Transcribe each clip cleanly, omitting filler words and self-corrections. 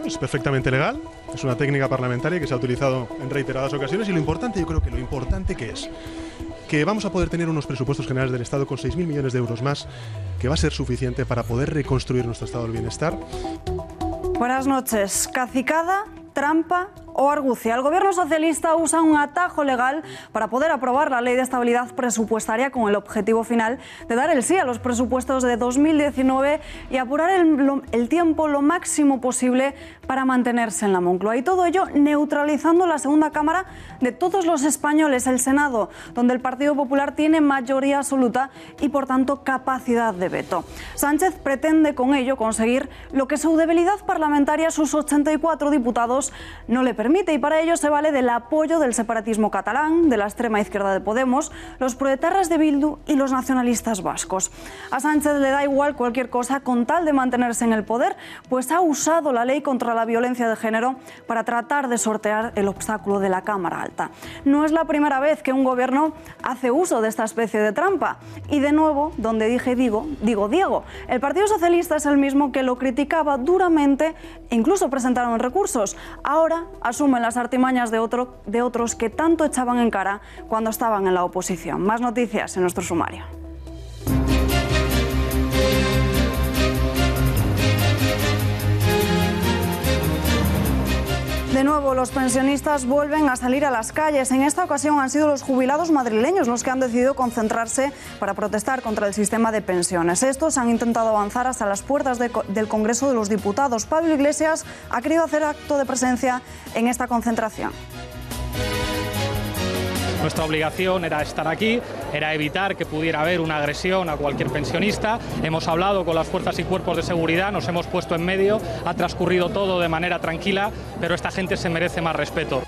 Es perfectamente legal, es una técnica parlamentaria que se ha utilizado en reiteradas ocasiones y lo importante, yo creo que lo importante que es que vamos a poder tener unos presupuestos generales del Estado con 6.000 millones de euros más, que va a ser suficiente para poder reconstruir nuestro estado del bienestar. Buenas noches. Cacicada, trampa o argucia. El gobierno socialista usa un atajo legal para poder aprobar la ley de estabilidad presupuestaria con el objetivo final de dar el sí a los presupuestos de 2019 y apurar el tiempo lo máximo posible para mantenerse en la Moncloa. Y todo ello neutralizando la segunda cámara de todos los españoles, el Senado, donde el Partido Popular tiene mayoría absoluta y por tanto capacidad de veto. Sánchez pretende con ello conseguir lo que su debilidad parlamentaria, sus 84 diputados, no le permite, y para ello se vale del apoyo del separatismo catalán, de la extrema izquierda de Podemos, los proetarras de Bildu y los nacionalistas vascos. A Sánchez le da igual cualquier cosa con tal de mantenerse en el poder, pues ha usado la ley contra la violencia de género para tratar de sortear el obstáculo de la Cámara Alta. No es la primera vez que un gobierno hace uso de esta especie de trampa. Y de nuevo, donde dije digo Diego. El Partido Socialista es el mismo que lo criticaba duramente e incluso presentaron recursos. Ahora asumen las artimañas de otros que tanto echaban en cara cuando estaban en la oposición. Más noticias en nuestro sumario. De nuevo, los pensionistas vuelven a salir a las calles. En esta ocasión han sido los jubilados madrileños los que han decidido concentrarse para protestar contra el sistema de pensiones. Estos han intentado avanzar hasta las puertas del Congreso de los Diputados. Pablo Iglesias ha querido hacer acto de presencia en esta concentración. Nuestra obligación era estar aquí, era evitar que pudiera haber una agresión a cualquier pensionista. Hemos hablado con las fuerzas y cuerpos de seguridad, nos hemos puesto en medio, ha transcurrido todo de manera tranquila, pero esta gente se merece más respeto.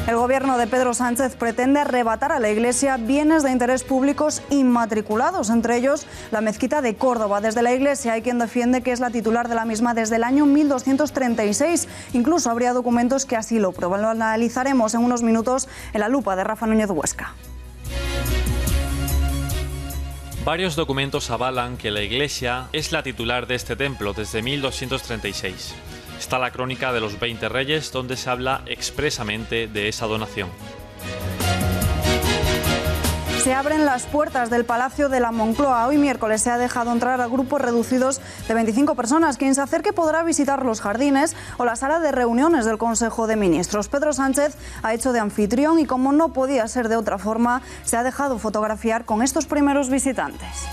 El gobierno de Pedro Sánchez pretende arrebatar a la Iglesia bienes de interés públicos inmatriculados, entre ellos la mezquita de Córdoba. Desde la Iglesia hay quien defiende que es la titular de la misma desde el año 1236. Incluso habría documentos que así lo prueban. Lo analizaremos en unos minutos en la lupa de Rafa Núñez Huesca. Varios documentos avalan que la Iglesia es la titular de este templo desde 1236. Está la crónica de los 20 reyes, donde se habla expresamente de esa donación. Se abren las puertas del Palacio de la Moncloa. Hoy miércoles se ha dejado entrar a grupos reducidos de 25 personas. Quien se acerque podrá visitar los jardines o la sala de reuniones del Consejo de Ministros. Pedro Sánchez ha hecho de anfitrión y, como no podía ser de otra forma, se ha dejado fotografiar con estos primeros visitantes.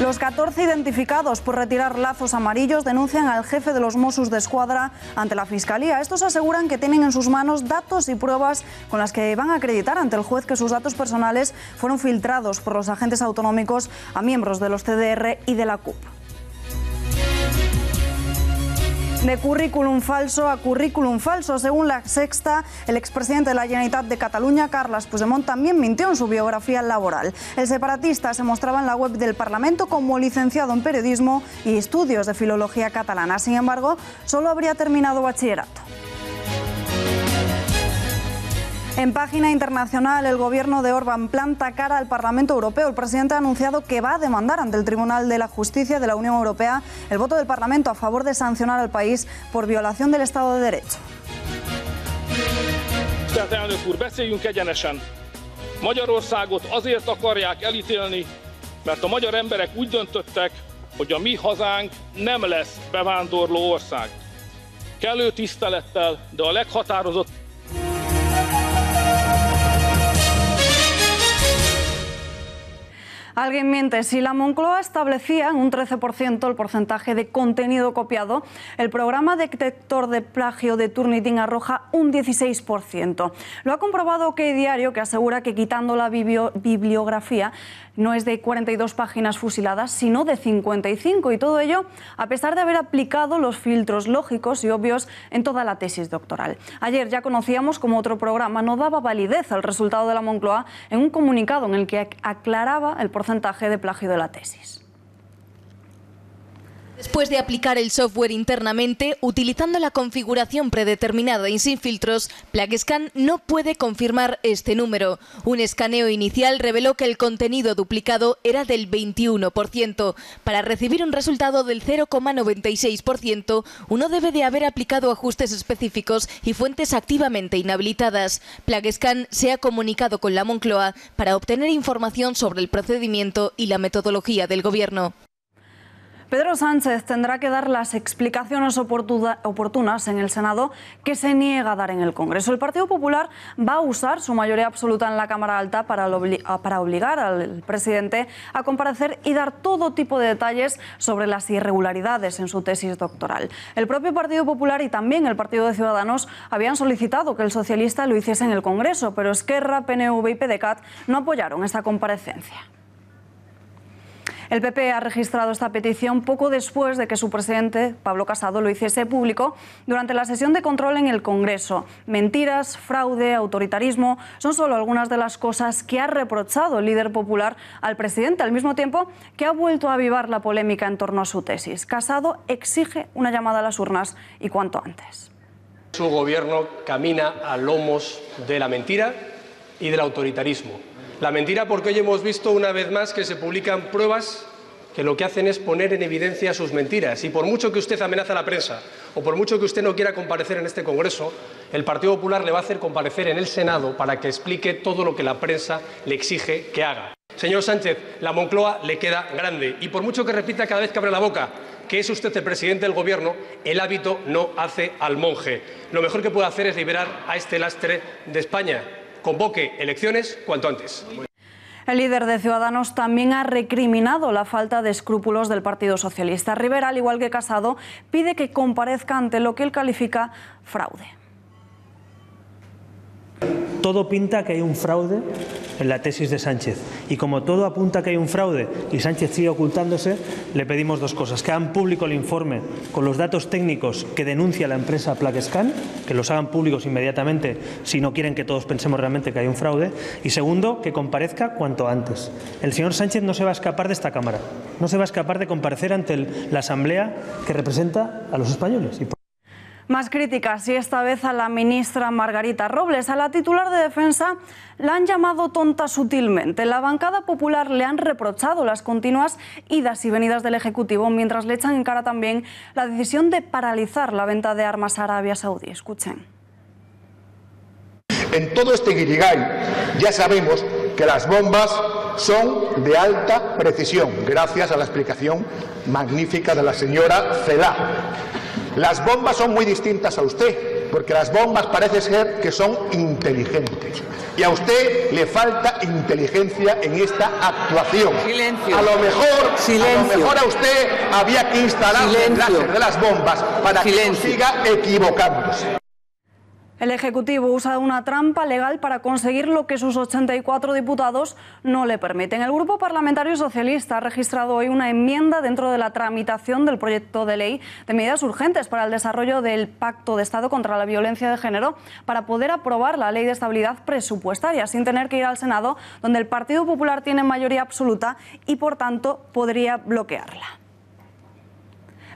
Los 14 identificados por retirar lazos amarillos denuncian al jefe de los Mossos d'Esquadra ante la Fiscalía. Estos aseguran que tienen en sus manos datos y pruebas con las que van a acreditar ante el juez que sus datos personales fueron filtrados por los agentes autonómicos a miembros de los CDR y de la CUP. De currículum falso a currículum falso. Según La Sexta, el expresidente de la Generalitat de Cataluña, Carles Puigdemont, también mintió en su biografía laboral. El separatista se mostraba en la web del Parlamento como licenciado en periodismo y estudios de filología catalana. Sin embargo, solo habría terminado bachillerato. En página internacional, el gobierno de Orbán planta cara al Parlamento Europeo. El presidente ha anunciado que va a demandar ante el Tribunal de la Justicia de la Unión Europea el voto del Parlamento a favor de sancionar al país por violación del Estado de Derecho. Tisztelt elnök úr, beszéljünk egyenesen. Magyarországot azért akarják elítélni, mert a magyar emberek úgy döntöttek, hogy a mi hazánk nem lesz bevándorló ország. Kellő tisztelettel, de a leghatározott. Alguien miente. Si la Moncloa establecía en un 13% el porcentaje de contenido copiado, el programa detector de plagio de Turnitin arroja un 16%. Lo ha comprobado OK Diario, que asegura que quitando la bibliografía no es de 42 páginas fusiladas, sino de 55, y todo ello a pesar de haber aplicado los filtros lógicos y obvios en toda la tesis doctoral. Ayer ya conocíamos cómo otro programa no daba validez al resultado de la Moncloa en un comunicado en el que aclaraba el porcentaje de plagio de la tesis. Después de aplicar el software internamente, utilizando la configuración predeterminada y sin filtros, Plaguescan no puede confirmar este número. Un escaneo inicial reveló que el contenido duplicado era del 21%. Para recibir un resultado del 0,96%, uno debe de haber aplicado ajustes específicos y fuentes activamente inhabilitadas. Plaguescan se ha comunicado con la Moncloa para obtener información sobre el procedimiento y la metodología del Gobierno. Pedro Sánchez tendrá que dar las explicaciones oportunas en el Senado que se niega a dar en el Congreso. El Partido Popular va a usar su mayoría absoluta en la Cámara Alta para obligar al presidente a comparecer y dar todo tipo de detalles sobre las irregularidades en su tesis doctoral. El propio Partido Popular y también el Partido de Ciudadanos habían solicitado que el socialista lo hiciese en el Congreso, pero Esquerra, PNV y PDeCAT no apoyaron esta comparecencia. El PP ha registrado esta petición poco después de que su presidente, Pablo Casado, lo hiciese público durante la sesión de control en el Congreso. Mentiras, fraude, autoritarismo son solo algunas de las cosas que ha reprochado el líder popular al presidente, al mismo tiempo que ha vuelto a avivar la polémica en torno a su tesis. Casado exige una llamada a las urnas y cuanto antes. Su gobierno camina a lomos de la mentira y del autoritarismo. La mentira porque hoy hemos visto una vez más que se publican pruebas que lo que hacen es poner en evidencia sus mentiras. Y por mucho que usted amenace a la prensa o por mucho que usted no quiera comparecer en este Congreso, el Partido Popular le va a hacer comparecer en el Senado para que explique todo lo que la prensa le exige que haga. Señor Sánchez, la Moncloa le queda grande y por mucho que repita cada vez que abre la boca que es usted el presidente del Gobierno, el hábito no hace al monje. Lo mejor que puede hacer es liberar a este lastre de España. Convoque elecciones cuanto antes. El líder de Ciudadanos también ha recriminado la falta de escrúpulos del Partido Socialista. Rivera, al igual que Casado, pide que comparezca ante lo que él califica fraude. Todo pinta que hay un fraude en la tesis de Sánchez. Y como todo apunta que hay un fraude y Sánchez sigue ocultándose, le pedimos dos cosas. Que hagan público el informe con los datos técnicos que denuncia la empresa Plaguescan, que los hagan públicos inmediatamente si no quieren que todos pensemos realmente que hay un fraude. Y segundo, que comparezca cuanto antes. El señor Sánchez no se va a escapar de esta Cámara. No se va a escapar de comparecer ante la Asamblea que representa a los españoles. Más críticas, y esta vez a la ministra Margarita Robles. A la titular de Defensa la han llamado tonta sutilmente. La bancada popular le han reprochado las continuas idas y venidas del Ejecutivo, mientras le echan en cara también la decisión de paralizar la venta de armas a Arabia Saudí. Escuchen. En todo este guirigay ya sabemos que las bombas son de alta precisión, gracias a la explicación magnífica de la señora Celaá. Las bombas son muy distintas a usted, porque las bombas parece ser que son inteligentes. Y a usted le falta inteligencia en esta actuación. Silencio. A lo mejor a usted había que instalar el láser de las bombas para que no siga equivocándose. El Ejecutivo usa una trampa legal para conseguir lo que sus 84 diputados no le permiten. El Grupo Parlamentario Socialista ha registrado hoy una enmienda dentro de la tramitación del proyecto de ley de medidas urgentes para el desarrollo del Pacto de Estado contra la Violencia de Género para poder aprobar la Ley de Estabilidad Presupuestaria sin tener que ir al Senado, donde el Partido Popular tiene mayoría absoluta y, por tanto, podría bloquearla.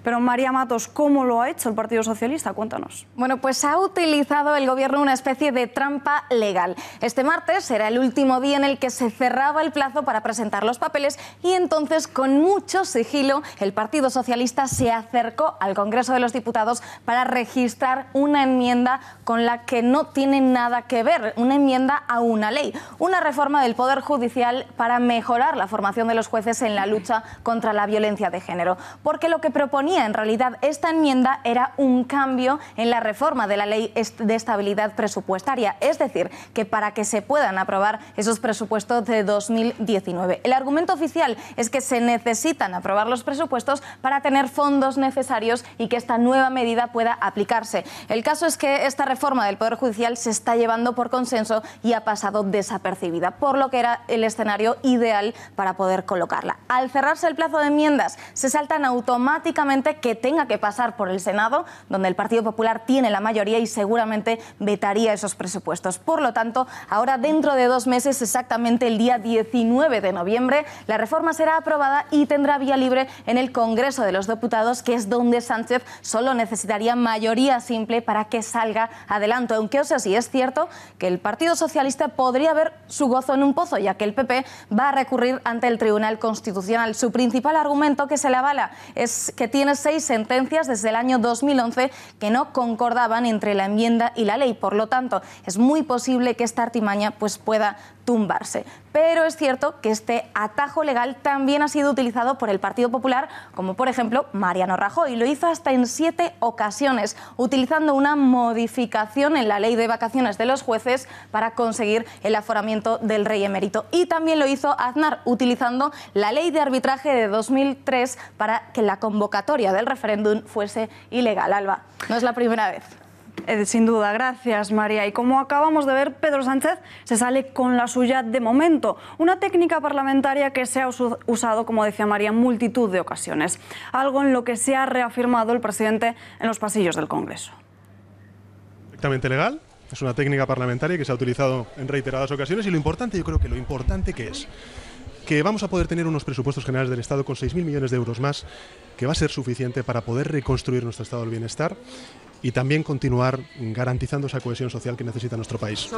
Pero María Matos, ¿cómo lo ha hecho el Partido Socialista? Cuéntanos. Bueno, pues ha utilizado el Gobierno una especie de trampa legal. Este martes era el último día en el que se cerraba el plazo para presentar los papeles y entonces, con mucho sigilo, el Partido Socialista se acercó al Congreso de los Diputados para registrar una enmienda con la que no tiene nada que ver, una enmienda a una ley, una reforma del Poder Judicial para mejorar la formación de los jueces en la lucha contra la violencia de género. Porque lo que proponía proponía en realidad esta enmienda era un cambio en la reforma de la Ley de Estabilidad Presupuestaria, es decir, que para que se puedan aprobar esos presupuestos de 2019. El argumento oficial es que se necesitan aprobar los presupuestos para tener fondos necesarios y que esta nueva medida pueda aplicarse. El caso es que esta reforma del Poder Judicial se está llevando por consenso y ha pasado desapercibida, por lo que era el escenario ideal para poder colocarla. Al cerrarse el plazo de enmiendas, se saltan automáticamente que tenga que pasar por el Senado, donde el Partido Popular tiene la mayoría y seguramente vetaría esos presupuestos. Por lo tanto, ahora dentro de 2 meses, exactamente el día 19 de noviembre, la reforma será aprobada y tendrá vía libre en el Congreso de los Diputados, que es donde Sánchez solo necesitaría mayoría simple para que salga adelante. Aunque, eso sí, es cierto que el Partido Socialista podría ver su gozo en un pozo, ya que el PP va a recurrir ante el Tribunal Constitucional. Su principal argumento que se le avala es que tiene 6 sentencias desde el año 2011 que no concordaban entre la enmienda y la ley. Por lo tanto, es muy posible que esta artimaña pueda tumbarse. Pero es cierto que este atajo legal también ha sido utilizado por el Partido Popular, como por ejemplo Mariano Rajoy. Lo hizo hasta en 7 ocasiones, utilizando una modificación en la ley de vacaciones de los jueces para conseguir el aforamiento del rey emérito. Y también lo hizo Aznar, utilizando la ley de arbitraje de 2003 para que la convocatoria del referéndum fuese ilegal. Alba, no es la primera vez. Sin duda, gracias María. Y como acabamos de ver, Pedro Sánchez se sale con la suya de momento. Una técnica parlamentaria que se ha usado, como decía María, en multitud de ocasiones. Algo en lo que se ha reafirmado el presidente en los pasillos del Congreso. Perfectamente legal. Es una técnica parlamentaria que se ha utilizado en reiteradas ocasiones y lo importante, yo creo que lo importante que es que vamos a poder tener unos presupuestos generales del Estado con 6.000 millones de euros más, que va a ser suficiente para poder reconstruir nuestro estado del bienestar y también continuar garantizando esa cohesión social que necesita nuestro país.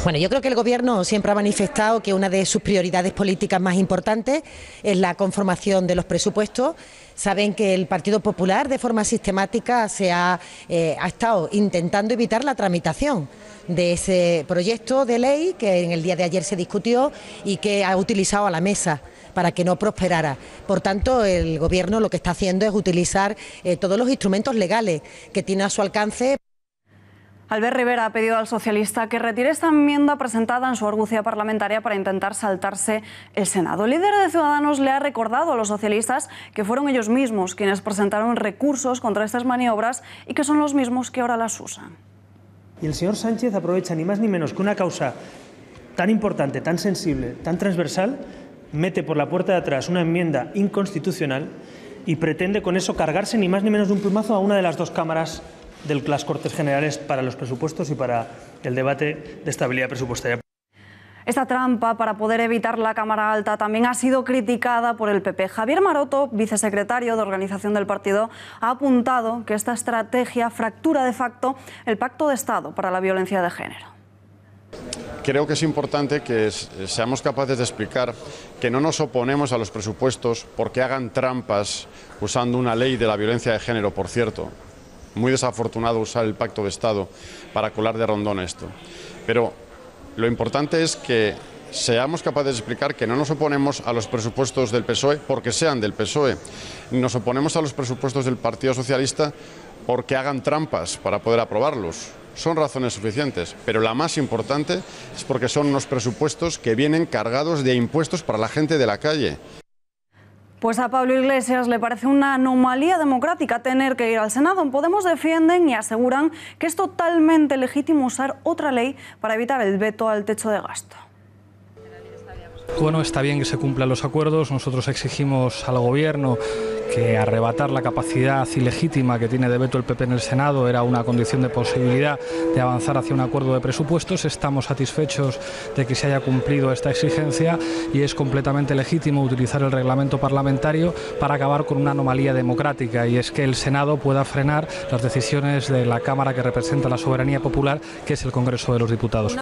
Bueno, yo creo que el Gobierno siempre ha manifestado que una de sus prioridades políticas más importantes es la conformación de los presupuestos. Saben que el Partido Popular de forma sistemática ha estado intentando evitar la tramitación de ese proyecto de ley que en el día de ayer se discutió y que ha utilizado a la mesa para que no prosperara. Por tanto, el Gobierno lo que está haciendo es utilizar todos los instrumentos legales que tiene a su alcance. Albert Rivera ha pedido al socialista que retire esta enmienda presentada en su argucia parlamentaria para intentar saltarse el Senado. El líder de Ciudadanos le ha recordado a los socialistas que fueron ellos mismos quienes presentaron recursos contra estas maniobras y que son los mismos que ahora las usan. Y el señor Sánchez aprovecha ni más ni menos que una causa tan importante, tan sensible, tan transversal, mete por la puerta de atrás una enmienda inconstitucional y pretende con eso cargarse ni más ni menos de un plumazo a una de las 2 cámaras de las Cortes Generales para los presupuestos y para el debate de estabilidad presupuestaria. Esta trampa para poder evitar la Cámara Alta también ha sido criticada por el PP. Javier Maroto, vicesecretario de organización del partido, ha apuntado que esta estrategia fractura de facto el Pacto de Estado para la Violencia de Género. Creo que es importante que seamos capaces de explicar que no nos oponemos a los presupuestos porque hagan trampas usando una ley de la violencia de género, por cierto. Muy desafortunado usar el Pacto de Estado para colar de rondón esto. Pero lo importante es que seamos capaces de explicar que no nos oponemos a los presupuestos del PSOE porque sean del PSOE. Nos oponemos a los presupuestos del Partido Socialista porque hagan trampas para poder aprobarlos. Son razones suficientes, pero la más importante es porque son unos presupuestos que vienen cargados de impuestos para la gente de la calle. Pues a Pablo Iglesias le parece una anomalía democrática tener que ir al Senado. En Podemos defienden y aseguran que es totalmente legítimo usar otra ley para evitar el veto al techo de gasto. Bueno, está bien que se cumplan los acuerdos. Nosotros exigimos al Gobierno que arrebatar la capacidad ilegítima que tiene de veto el PP en el Senado era una condición de posibilidad de avanzar hacia un acuerdo de presupuestos. Estamos satisfechos de que se haya cumplido esta exigencia y es completamente legítimo utilizar el reglamento parlamentario para acabar con una anomalía democrática, y es que el Senado pueda frenar las decisiones de la Cámara que representa la soberanía popular, que es el Congreso de los Diputados.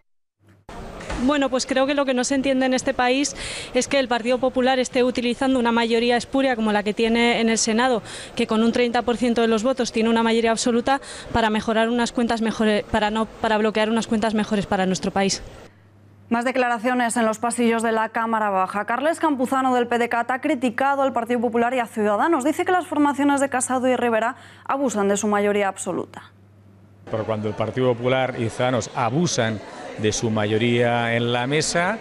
Bueno, pues creo que lo que no se entiende en este país es que el Partido Popular esté utilizando una mayoría espuria como la que tiene en el Senado, que con un 30% de los votos tiene una mayoría absoluta para mejorar unas cuentas mejores, para bloquear unas cuentas mejores para nuestro país. Más declaraciones en los pasillos de la Cámara Baja. Carles Campuzano del PDeCAT ha criticado al Partido Popular y a Ciudadanos. Dice que las formaciones de Casado y Rivera abusan de su mayoría absoluta. Pero cuando el Partido Popular y Ciudadanos abusan de su mayoría en la mesa,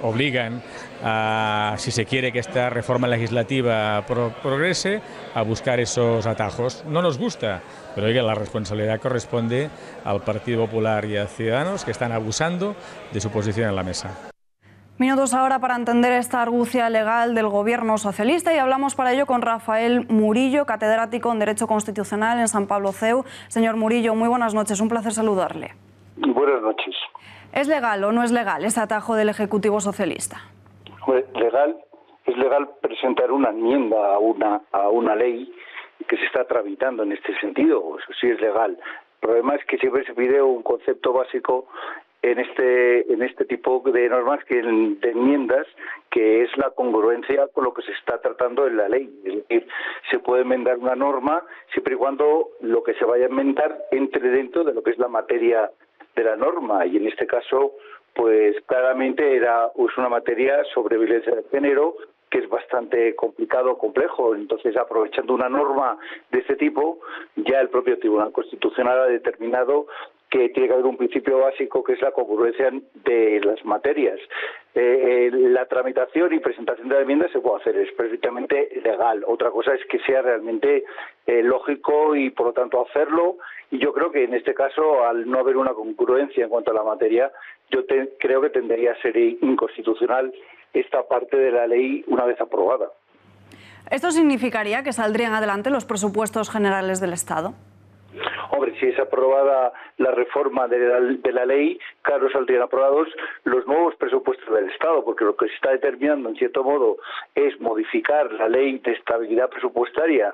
obligan a, si se quiere que esta reforma legislativa progrese, a buscar esos atajos. No nos gusta, pero oiga, la responsabilidad corresponde al Partido Popular y a Ciudadanos, que están abusando de su posición en la mesa. Minutos ahora para entender esta argucia legal del gobierno socialista y hablamos para ello con Rafael Murillo, catedrático en Derecho Constitucional en San Pablo CEU. Señor Murillo, muy buenas noches, un placer saludarle. Buenas noches. ¿Es legal o no es legal ese atajo del Ejecutivo socialista? Es legal presentar una enmienda a una ley que se está tramitando en este sentido, eso sí es legal. El problema es que siempre se pide un concepto básico en este tipo de normas, de enmiendas, que es la congruencia con lo que se está tratando en la ley. Es decir, se puede enmendar una norma siempre y cuando lo que se vaya a enmendar entre dentro de lo que es la materia de la norma, y en este caso pues claramente era una materia sobre violencia de género, que es bastante complicado, complejo. Entonces, aprovechando una norma de este tipo, ya el propio Tribunal Constitucional ha determinado que tiene que haber un principio básico, que es la congruencia de las materias. La tramitación y presentación de la enmienda se puede hacer, es perfectamente legal. Otra cosa es que sea realmente lógico y, por lo tanto, hacerlo. Y yo creo que en este caso, al no haber una congruencia en cuanto a la materia, creo que tendería a ser inconstitucional esta parte de la ley una vez aprobada. ¿Esto significaría que saldrían adelante los presupuestos generales del Estado? Hombre, si es aprobada la reforma de la ley, claro, saldrían aprobados los nuevos presupuestos del Estado, porque lo que se está determinando, en cierto modo, es modificar la ley de estabilidad presupuestaria,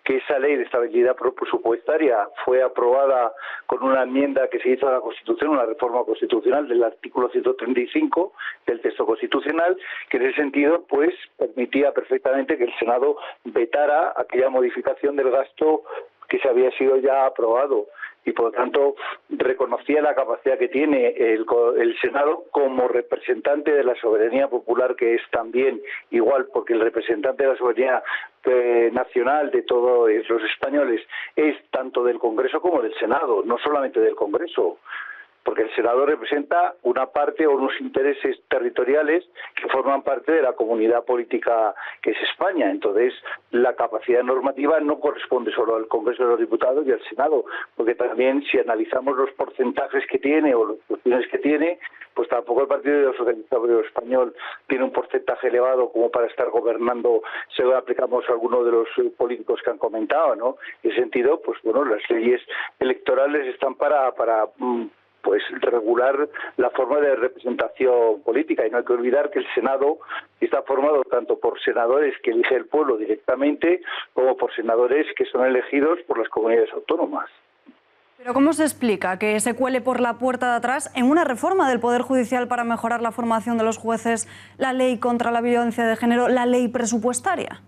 que esa ley de estabilidad presupuestaria fue aprobada con una enmienda que se hizo a la Constitución, una reforma constitucional del artículo 135 del texto constitucional, que en ese sentido pues permitía perfectamente que el Senado vetara aquella modificación del gasto que se había sido ya aprobado, y por lo tanto reconocía la capacidad que tiene el Senado como representante de la soberanía popular, que es también igual, porque el representante de la soberanía nacional de todos los españoles es tanto del Congreso como del Senado, no solamente del Congreso, porque el Senado representa una parte o unos intereses territoriales que forman parte de la comunidad política que es España. Entonces, la capacidad normativa no corresponde solo al Congreso de los Diputados y al Senado, porque también si analizamos los porcentajes que tiene o las cuestiones que tiene, pues tampoco el Partido Socialista Obrero Español tiene un porcentaje elevado como para estar gobernando, según aplicamos a algunos de los políticos que han comentado, ¿no? En ese sentido, pues bueno, las leyes electorales están para pues regular la forma de representación política, y no hay que olvidar que el Senado está formado tanto por senadores que elige el pueblo directamente como por senadores que son elegidos por las comunidades autónomas. Pero ¿cómo se explica que se cuele por la puerta de atrás en una reforma del Poder Judicial para mejorar la formación de los jueces la ley contra la violencia de género, la ley presupuestaria?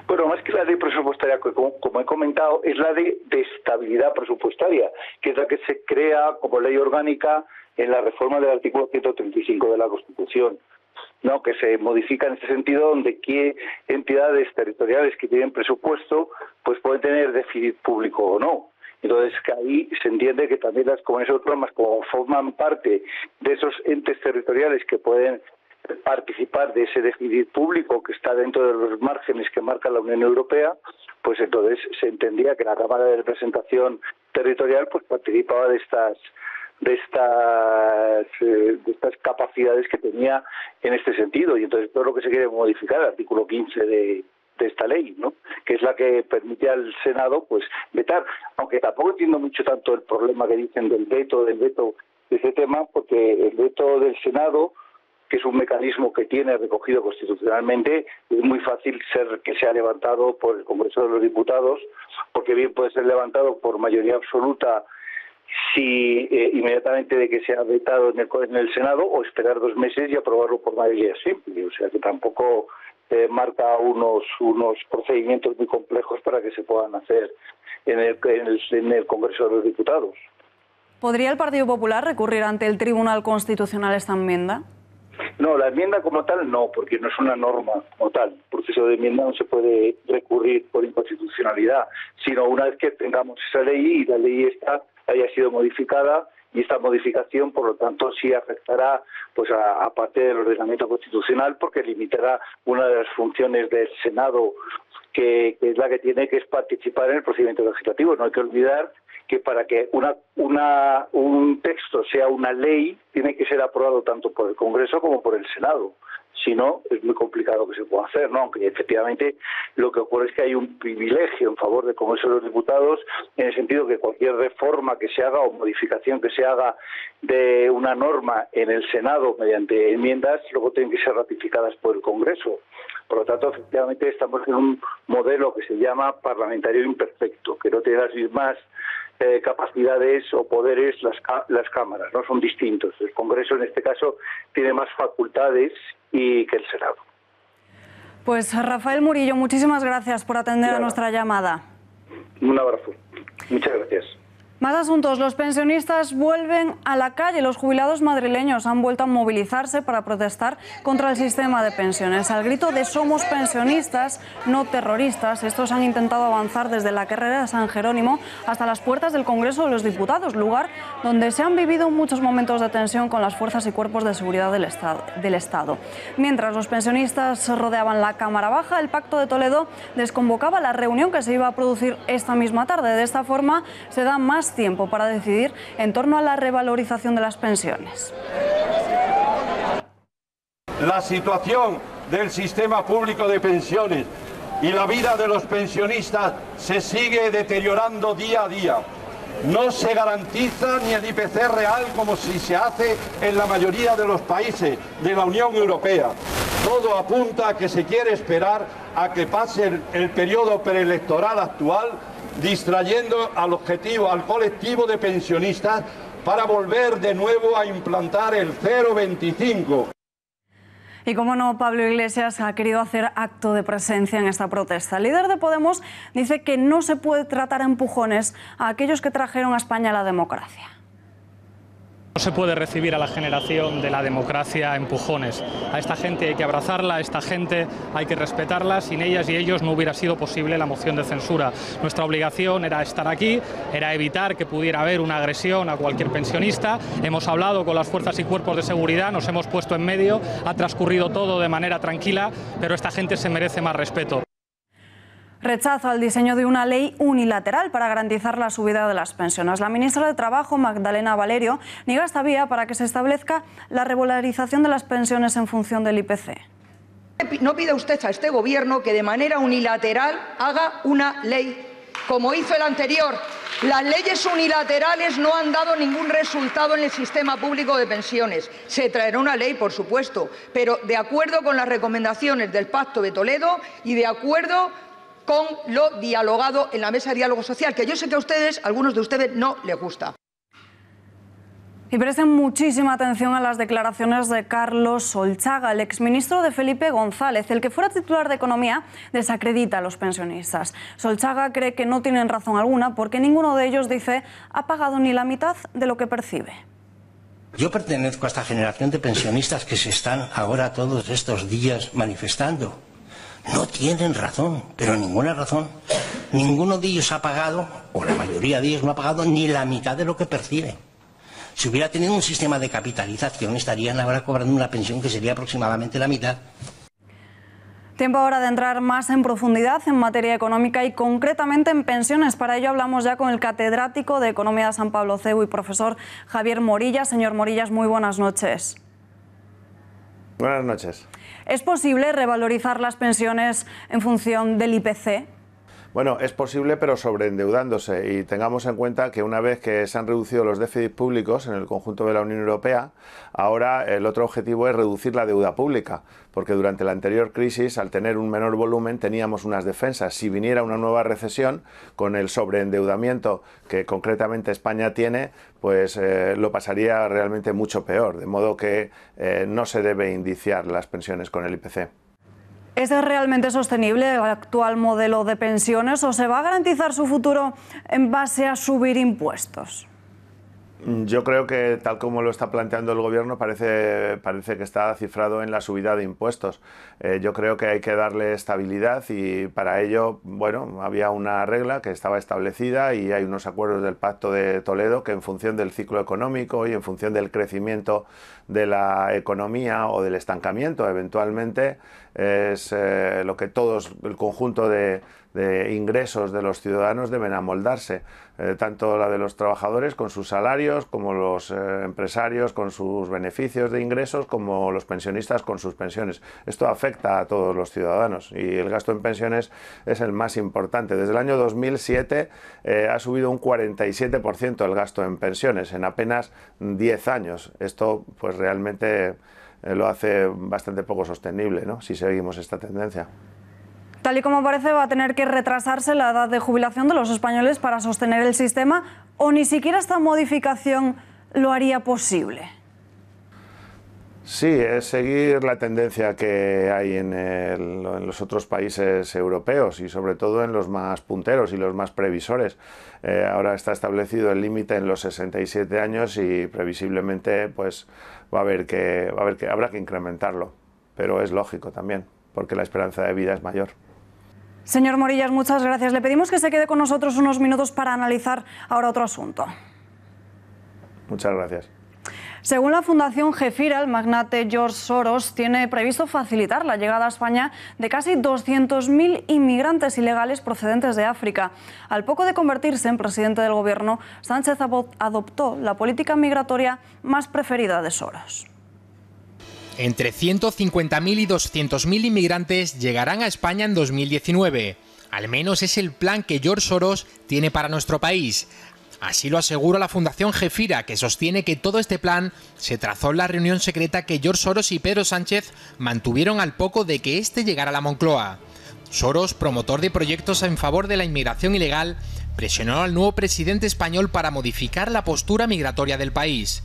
Bueno, más que la ley presupuestaria, como he comentado, es la de estabilidad presupuestaria, que es la que se crea como ley orgánica en la reforma del artículo 135 de la Constitución, ¿no? Que se modifica en este sentido, donde entidades territoriales que tienen presupuesto pues pueden tener déficit público o no. Entonces, que ahí se entiende que también las comunidades autónomas, como forman parte de esos entes territoriales que pueden participar de ese déficit público que está dentro de los márgenes que marca la Unión Europea, pues entonces se entendía que la Cámara de Representación Territorial pues participaba de estas capacidades que tenía en este sentido, y entonces todo lo que se quiere modificar, el artículo 15 de esta ley, ¿no? Que es la que permite al Senado pues vetar, aunque tampoco entiendo mucho tanto el problema que dicen del veto de ese tema, porque el veto del Senado, que es un mecanismo que tiene recogido constitucionalmente, es muy fácil que sea levantado por el Congreso de los Diputados, porque bien puede ser levantado por mayoría absoluta si inmediatamente de que sea vetado en el Senado, o esperar 2 meses y aprobarlo por mayoría simple. O sea que tampoco marca unos procedimientos muy complejos para que se puedan hacer en el Congreso de los Diputados. ¿Podría el Partido Popular recurrir ante el Tribunal Constitucional esta enmienda? No, la enmienda como tal no, porque no es una norma como tal. El proceso de enmienda no se puede recurrir por inconstitucionalidad, sino una vez que tengamos esa ley y la ley esta haya sido modificada, y esta modificación, por lo tanto, sí afectará pues a parte del ordenamiento constitucional, porque limitará una de las funciones del Senado, que es la que tiene, que es participar en el procedimiento legislativo. No hay que olvidar que para que un texto sea una ley, tiene que ser aprobado tanto por el Congreso como por el Senado. Si no, es muy complicado que se pueda hacer, ¿no? Aunque efectivamente lo que ocurre es que hay un privilegio en favor del Congreso de los Diputados, en el sentido que cualquier reforma que se haga o modificación que se haga de una norma en el Senado mediante enmiendas, luego tienen que ser ratificadas por el Congreso. Por lo tanto, efectivamente, estamos en un modelo que se llama parlamentario imperfecto, que no tiene las mismas capacidades o poderes las cámaras, no son distintos. El Congreso, en este caso, tiene más facultades que el Senado. Pues Rafael Murillo, muchísimas gracias por atender a nuestra llamada. Un abrazo. Muchas gracias. Más asuntos. Los pensionistas vuelven a la calle. Los jubilados madrileños han vuelto a movilizarse para protestar contra el sistema de pensiones. Al grito de "somos pensionistas, no terroristas", estos han intentado avanzar desde la carrera de San Jerónimo hasta las puertas del Congreso de los Diputados, lugar donde se han vivido muchos momentos de tensión con las fuerzas y cuerpos de seguridad del Estado. Mientras los pensionistas rodeaban la Cámara Baja, el Pacto de Toledo desconvocaba la reunión que se iba a producir esta misma tarde. De esta forma se da más tiempo para decidir en torno a la revalorización de las pensiones. La situación del sistema público de pensiones y la vida de los pensionistas se sigue deteriorando día a día. No se garantiza ni el IPC real como si se hace en la mayoría de los países de la Unión Europea. Todo apunta a que se quiere esperar a que pase el periodo preelectoral actual, distrayendo al colectivo de pensionistas para volver de nuevo a implantar el 0,25. Y como no, Pablo Iglesias ha querido hacer acto de presencia en esta protesta. El líder de Podemos dice que no se puede tratar a empujones a aquellos que trajeron a España la democracia. No se puede recibir a la generación de la democracia a empujones. A esta gente hay que abrazarla, a esta gente hay que respetarla. Sin ellas y ellos no hubiera sido posible la moción de censura. Nuestra obligación era estar aquí, era evitar que pudiera haber una agresión a cualquier pensionista. Hemos hablado con las fuerzas y cuerpos de seguridad, nos hemos puesto en medio, ha transcurrido todo de manera tranquila, pero esta gente se merece más respeto. Rechazo al diseño de una ley unilateral para garantizar la subida de las pensiones. La ministra de Trabajo, Magdalena Valerio, niega esta vía para que se establezca la revalorización de las pensiones en función del IPC. No pida usted a este Gobierno que de manera unilateral haga una ley, como hizo el anterior. Las leyes unilaterales no han dado ningún resultado en el sistema público de pensiones. Se traerá una ley, por supuesto, pero de acuerdo con las recomendaciones del Pacto de Toledo y de acuerdo con lo dialogado en la mesa de diálogo social, que yo sé que a ustedes, algunos de ustedes, no les gusta. Y presten muchísima atención a las declaraciones de Carlos Solchaga, el exministro de Felipe González. El que fuera titular de Economía desacredita a los pensionistas. Solchaga cree que no tienen razón alguna porque ninguno de ellos, dice, ha pagado ni la mitad de lo que percibe. Yo pertenezco a esta generación de pensionistas que se están ahora todos estos días manifestando. No tienen razón, pero ninguna razón. Ninguno de ellos ha pagado, o la mayoría de ellos no ha pagado ni la mitad de lo que percibe. Si hubiera tenido un sistema de capitalización, estarían ahora cobrando una pensión que sería aproximadamente la mitad. Tiempo ahora de entrar más en profundidad en materia económica y concretamente en pensiones. Para ello hablamos ya con el catedrático de Economía de San Pablo CEU y profesor Javier Morillas. Señor Morillas, muy buenas noches. Buenas noches. ¿Es posible revalorizar las pensiones en función del IPC? Bueno, es posible, pero sobreendeudándose, y tengamos en cuenta que una vez que se han reducido los déficits públicos en el conjunto de la Unión Europea, ahora el otro objetivo es reducir la deuda pública, porque durante la anterior crisis, al tener un menor volumen, teníamos unas defensas. Si viniera una nueva recesión, con el sobreendeudamiento que concretamente España tiene, pues lo pasaría realmente mucho peor, de modo que no se debe indiciar las pensiones con el IPC. ¿Es realmente sostenible el actual modelo de pensiones o se va a garantizar su futuro en base a subir impuestos? Yo creo que tal como lo está planteando el Gobierno parece que está cifrado en la subida de impuestos. Yo creo que hay que darle estabilidad y para ello, bueno, había una regla que estaba establecida y hay unos acuerdos del Pacto de Toledo que en función del ciclo económico y en función del crecimiento de la economía o del estancamiento eventualmente es lo que todos, el conjunto de ingresos de los ciudadanos deben amoldarse, tanto la de los trabajadores con sus salarios, como los empresarios con sus beneficios de ingresos, como los pensionistas con sus pensiones. Esto afecta a todos los ciudadanos y el gasto en pensiones es el más importante. Desde el año 2007 ha subido un 47% el gasto en pensiones en apenas 10 años. Esto pues realmente lo hace bastante poco sostenible, ¿no?, si seguimos esta tendencia. Tal y como parece, va a tener que retrasarse la edad de jubilación de los españoles para sostener el sistema, o ni siquiera esta modificación lo haría posible. Sí, es seguir la tendencia que hay en los otros países europeos y sobre todo en los más punteros y los más previsores. Ahora está establecido el límite en los 67 años y previsiblemente pues habrá que incrementarlo, pero es lógico también, porque la esperanza de vida es mayor. Señor Morillas, muchas gracias. Le pedimos que se quede con nosotros unos minutos para analizar ahora otro asunto. Muchas gracias. Según la Fundación Gefira, el magnate George Soros tiene previsto facilitar la llegada a España de casi 200.000 inmigrantes ilegales procedentes de África. Al poco de convertirse en presidente del gobierno, Sánchez adoptó la política migratoria más preferida de Soros. Entre 150.000 y 200.000 inmigrantes llegarán a España en 2019. Al menos es el plan que George Soros tiene para nuestro país. Así lo asegura la Fundación Gefira, que sostiene que todo este plan se trazó en la reunión secreta que George Soros y Pedro Sánchez mantuvieron al poco de que éste llegara a la Moncloa. Soros, promotor de proyectos en favor de la inmigración ilegal, presionó al nuevo presidente español para modificar la postura migratoria del país.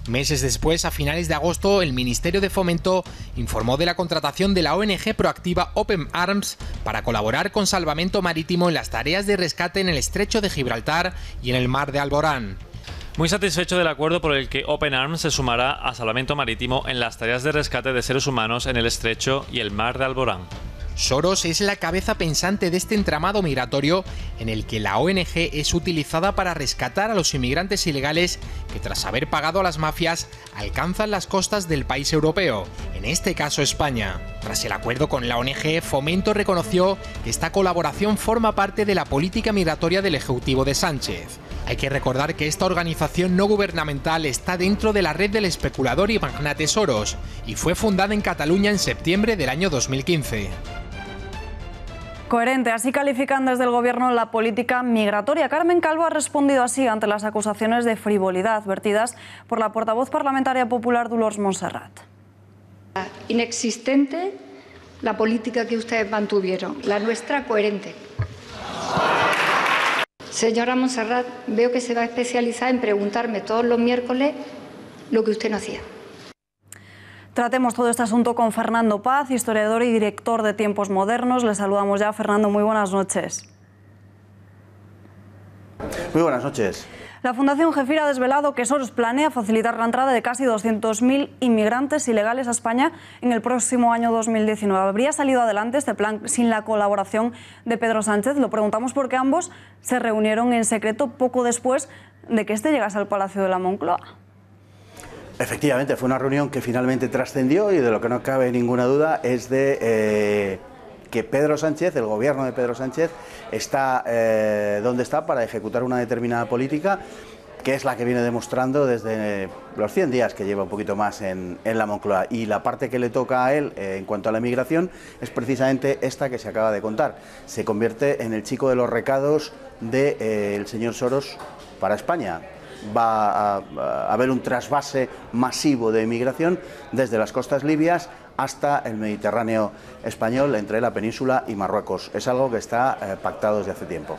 Meses después, a finales de agosto, el Ministerio de Fomento informó de la contratación de la ONG proactiva Open Arms para colaborar con Salvamento Marítimo en las tareas de rescate en el Estrecho de Gibraltar y en el Mar de Alborán. Muy satisfecho del acuerdo por el que Open Arms se sumará a Salvamento Marítimo en las tareas de rescate de seres humanos en el Estrecho y el Mar de Alborán. Soros es la cabeza pensante de este entramado migratorio en el que la ONG es utilizada para rescatar a los inmigrantes ilegales que tras haber pagado a las mafias alcanzan las costas del país europeo, en este caso España. Tras el acuerdo con la ONG, Fomento reconoció que esta colaboración forma parte de la política migratoria del Ejecutivo de Sánchez. Hay que recordar que esta organización no gubernamental está dentro de la red del especulador y magnate Soros y fue fundada en Cataluña en septiembre del año 2015. Coherente, así califican desde el Gobierno la política migratoria. Carmen Calvo ha respondido así ante las acusaciones de frivolidad vertidas por la portavoz parlamentaria popular Dolors Montserrat. Inexistente la política que ustedes mantuvieron, la nuestra coherente. Señora Montserrat, veo que se va a especializar en preguntarme todos los miércoles lo que usted no hacía. Tratemos todo este asunto con Fernando Paz, historiador y director de Tiempos Modernos. Le saludamos ya. Fernando, muy buenas noches. Muy buenas noches. La Fundación Gefira ha desvelado que Soros planea facilitar la entrada de casi 200.000 inmigrantes ilegales a España en el próximo año 2019. ¿Habría salido adelante este plan sin la colaboración de Pedro Sánchez? Lo preguntamos porque ambos se reunieron en secreto poco después de que este llegase al Palacio de la Moncloa. Efectivamente, fue una reunión que finalmente trascendió y de lo que no cabe ninguna duda es de que Pedro Sánchez, el gobierno de Pedro Sánchez, está donde está para ejecutar una determinada política que es la que viene demostrando desde los 100 días que lleva un poquito más en la Moncloa. Y la parte que le toca a él en cuanto a la migración es precisamente esta que se acaba de contar. Se convierte en el chico de los recados del señor Soros para España. Va a haber un trasvase masivo de migración desde las costas libias hasta el Mediterráneo español, entre la península y Marruecos. Es algo que está pactado desde hace tiempo.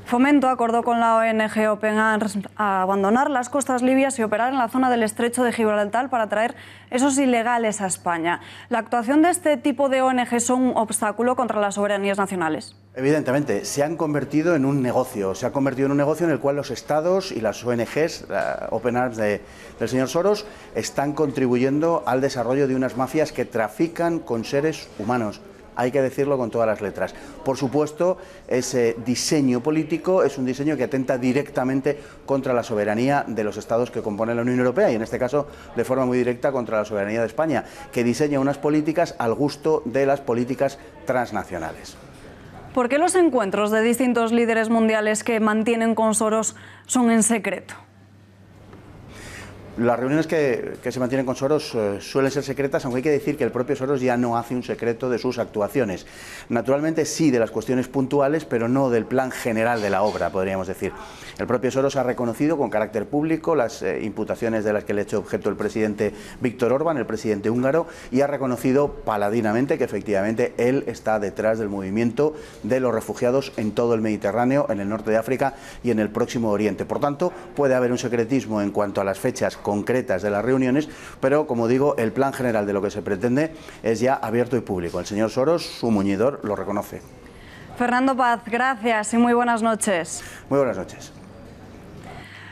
Fomento acordó con la ONG Open Arms a abandonar las costas libias y operar en la zona del estrecho de Gibraltar para traer esos ilegales a España. ¿La actuación de este tipo de ONG son un obstáculo contra las soberanías nacionales? Evidentemente, se han convertido en un negocio. Se ha convertido en un negocio en el cual los estados y las ONGs, la Open Arms del señor Soros, están contribuyendo al desarrollo de unas mafias que trafican con seres humanos. Hay que decirlo con todas las letras. Por supuesto, ese diseño político es un diseño que atenta directamente contra la soberanía de los estados que componen la Unión Europea y, en este caso, de forma muy directa contra la soberanía de España, que diseña unas políticas al gusto de las políticas transnacionales. ¿Por qué los encuentros de distintos líderes mundiales que mantienen con Soros son en secreto? Las reuniones que se mantienen con Soros suelen ser secretas, aunque hay que decir que el propio Soros ya no hace un secreto de sus actuaciones. Naturalmente sí de las cuestiones puntuales, pero no del plan general de la obra, podríamos decir. El propio Soros ha reconocido con carácter público las imputaciones de las que le ha hecho objeto el presidente Víctor Orbán, el presidente húngaro, y ha reconocido paladinamente que efectivamente él está detrás del movimiento de los refugiados en todo el Mediterráneo, en el norte de África y en el Próximo Oriente. Por tanto, puede haber un secretismo en cuanto a las fechas concretas de las reuniones, pero como digo, el plan general de lo que se pretende es ya abierto y público. El señor Soros, su muñidor, lo reconoce. Fernando Paz, gracias y muy buenas noches. Muy buenas noches.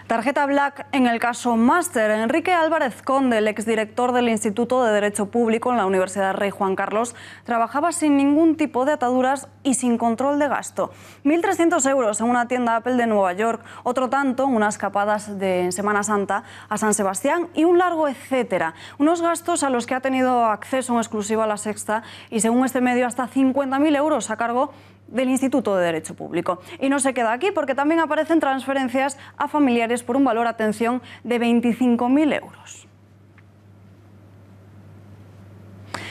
Tarjeta Black en el caso Máster. Enrique Álvarez Conde, el exdirector del Instituto de Derecho Público en la Universidad Rey Juan Carlos, trabajaba sin ningún tipo de ataduras y sin control de gasto. 1.300 euros en una tienda Apple de Nueva York, otro tanto en unas escapadas en Semana Santa a San Sebastián y un largo etcétera. Unos gastos a los que ha tenido acceso en exclusiva La Sexta y, según este medio, hasta 50.000 euros a cargo del Instituto de Derecho Público. Y no se queda aquí, porque también aparecen transferencias a familiares por un valor, atención, de 25.000 euros.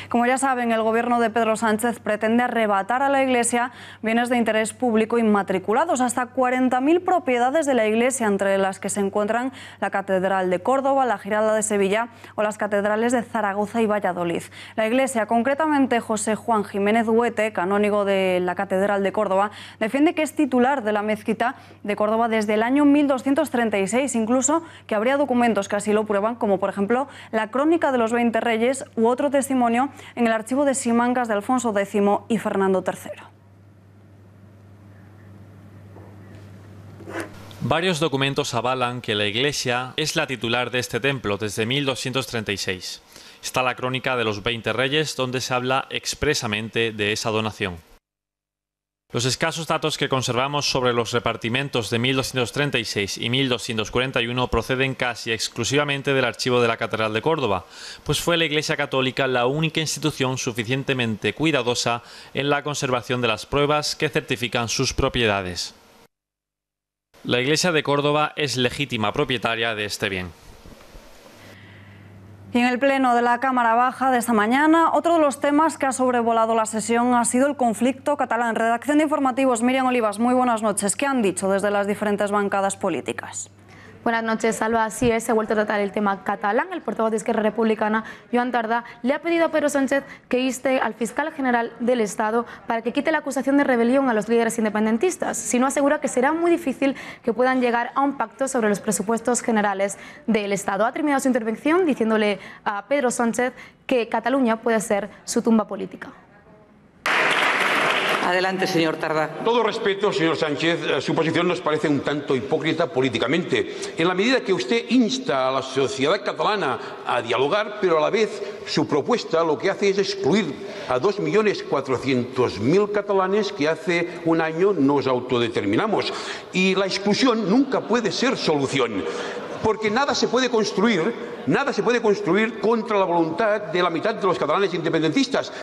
Como ya saben, el gobierno de Pedro Sánchez pretende arrebatar a la Iglesia bienes de interés público inmatriculados, hasta 40.000 propiedades de la Iglesia, entre las que se encuentran la Catedral de Córdoba, la Giralda de Sevilla o las catedrales de Zaragoza y Valladolid. La Iglesia, concretamente José Juan Jiménez Huete, canónigo de la Catedral de Córdoba, defiende que es titular de la mezquita de Córdoba desde el año 1236, incluso que habría documentos que así lo prueban, como por ejemplo la Crónica de los 20 Reyes u otro testimonio en el archivo de Simancas de Alfonso X y Fernando III. Varios documentos avalan que la Iglesia es la titular de este templo desde 1236. Está la Crónica de los 20 Reyes, donde se habla expresamente de esa donación. Los escasos datos que conservamos sobre los repartimientos de 1236 y 1241 proceden casi exclusivamente del archivo de la Catedral de Córdoba, pues fue la Iglesia Católica la única institución suficientemente cuidadosa en la conservación de las pruebas que certifican sus propiedades. La Iglesia de Córdoba es legítima propietaria de este bien. Y en el pleno de la Cámara Baja de esta mañana, otro de los temas que ha sobrevolado la sesión ha sido el conflicto catalán. Redacción de informativos, Miriam Olivas, muy buenas noches. ¿Qué han dicho desde las diferentes bancadas políticas? Buenas noches, Salva. Así es, se ha vuelto a tratar el tema catalán. El portavoz de Esquerra Republicana, Joan Tardá, le ha pedido a Pedro Sánchez que inste al fiscal general del Estado para que quite la acusación de rebelión a los líderes independentistas. Si no, asegura que será muy difícil que puedan llegar a un pacto sobre los presupuestos generales del Estado. Ha terminado su intervención diciéndole a Pedro Sánchez que Cataluña puede ser su tumba política. Adelante, señor Tardá. Todo respeto, señor Sánchez, su posición nos parece un tanto hipócrita políticamente, en la medida que usted insta a la sociedad catalana a dialogar, pero a la vez su propuesta lo que hace es excluir a 2.400.000 catalanes que hace un año nos autodeterminamos. Y la exclusión nunca puede ser solución, porque nada se puede construir contra la voluntad de la mitad de los catalanes independentistas.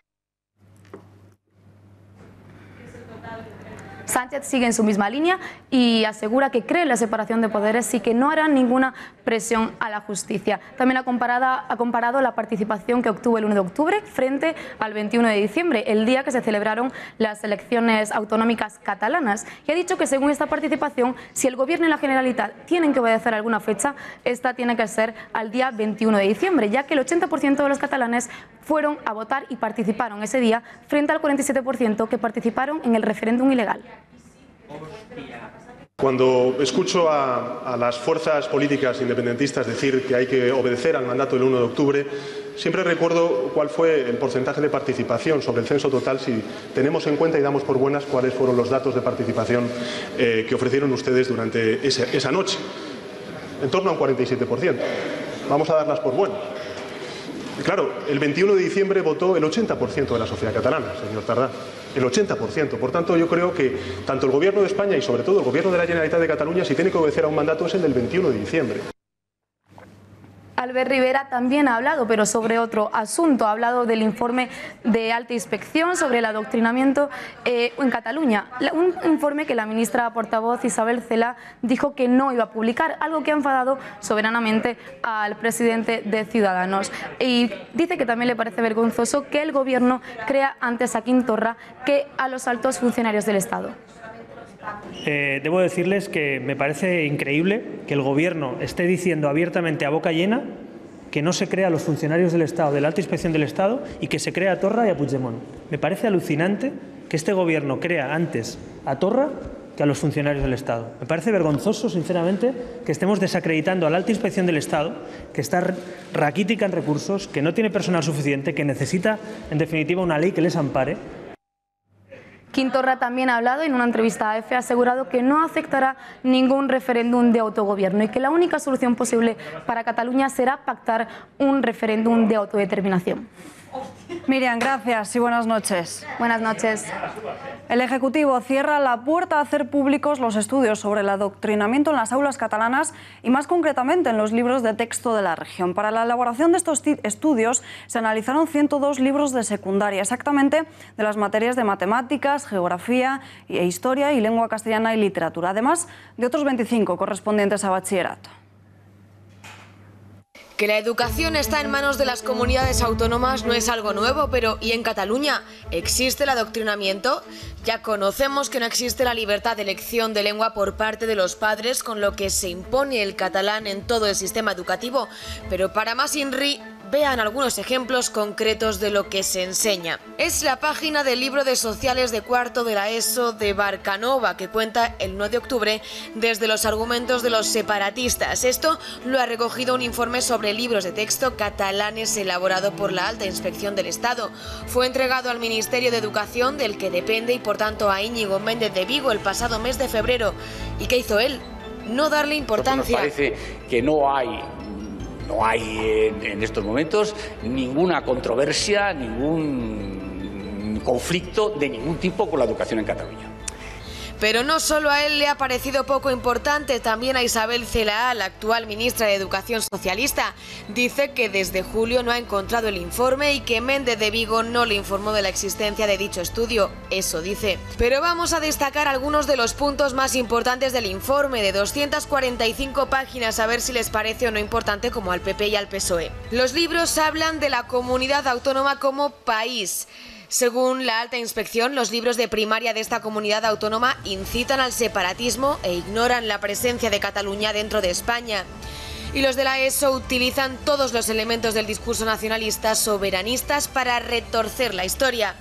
Sánchez sigue en su misma línea y asegura que cree en la separación de poderes y que no hará ninguna presión a la justicia. También ha comparado la participación que obtuvo el 1 de octubre frente al 21 de diciembre, el día que se celebraron las elecciones autonómicas catalanas, y ha dicho que según esta participación, si el Gobierno y la Generalitat tienen que obedecer alguna fecha, esta tiene que ser al día 21 de diciembre, ya que el 80% de los catalanes fueron a votar y participaron ese día frente al 47% que participaron en el referéndum ilegal. Cuando escucho a las fuerzas políticas independentistas decir que hay que obedecer al mandato del 1 de octubre, siempre recuerdo cuál fue el porcentaje de participación sobre el censo total si tenemos en cuenta y damos por buenas cuáles fueron los datos de participación que ofrecieron ustedes durante esa noche. En torno a un 47%. Vamos a darlas por buenas. Y claro, el 21 de diciembre votó el 80% de la sociedad catalana, señor Tardá. El 80%. Por tanto, yo creo que tanto el Gobierno de España y sobre todo el Gobierno de la Generalitat de Cataluña, si tiene que obedecer a un mandato, es el del 21 de diciembre. Albert Rivera también ha hablado, pero sobre otro asunto. Ha hablado del informe de alta inspección sobre el adoctrinamiento en Cataluña. Un informe que la ministra portavoz Isabel Celaá dijo que no iba a publicar, algo que ha enfadado soberanamente al presidente de Ciudadanos. Y dice que también le parece vergonzoso que el gobierno crea antes a Quim Torra que a los altos funcionarios del Estado. Debo decirles que me parece increíble que el Gobierno esté diciendo abiertamente a boca llena que no se crea a los funcionarios del Estado, de la Alta Inspección del Estado, y que se crea a Torra y a Puigdemont. Me parece alucinante que este Gobierno crea antes a Torra que a los funcionarios del Estado. Me parece vergonzoso, sinceramente, que estemos desacreditando a la Alta Inspección del Estado, que está raquítica en recursos, que no tiene personal suficiente, que necesita, en definitiva, una ley que les ampare. Quim Torra también ha hablado en una entrevista a EFE, ha asegurado que no aceptará ningún referéndum de autogobierno y que la única solución posible para Cataluña será pactar un referéndum de autodeterminación. Miriam, gracias y buenas noches. Buenas noches. El Ejecutivo cierra la puerta a hacer públicos los estudios sobre el adoctrinamiento en las aulas catalanas y más concretamente en los libros de texto de la región. Para la elaboración de estos estudios se analizaron 102 libros de secundaria, exactamente de las materias de matemáticas, geografía e historia y lengua castellana y literatura, además de otros 25 correspondientes a bachillerato. Que la educación está en manos de las comunidades autónomas no es algo nuevo, pero ¿y en Cataluña existe el adoctrinamiento? Ya conocemos que no existe la libertad de elección de lengua por parte de los padres, con lo que se impone el catalán en todo el sistema educativo, pero para más INRI, vean algunos ejemplos concretos de lo que se enseña. Es la página del libro de sociales de cuarto de la ESO de Barcanova, que cuenta el 9 de octubre desde los argumentos de los separatistas. Esto lo ha recogido un informe sobre libros de texto catalanes elaborado por la Alta Inspección del Estado. Fue entregado al Ministerio de Educación, del que depende, y por tanto a Íñigo Méndez de Vigo el pasado mes de febrero. ¿Y qué hizo él? No darle importancia. Nos parece que no hay en estos momentos ninguna controversia, ningún conflicto de ningún tipo con la educación en Cataluña. Pero no solo a él le ha parecido poco importante, también a Isabel Celaá, la actual ministra de Educación socialista. Dice que desde julio no ha encontrado el informe y que Méndez de Vigo no le informó de la existencia de dicho estudio. Eso dice. Pero vamos a destacar algunos de los puntos más importantes del informe, de 245 páginas, a ver si les parece o no importante, como al PP y al PSOE. Los libros hablan de la comunidad autónoma como país. Según la Alta Inspección, los libros de primaria de esta comunidad autónoma incitan al separatismo e ignoran la presencia de Cataluña dentro de España. Y los de la ESO utilizan todos los elementos del discurso nacionalista soberanistas para retorcer la historia.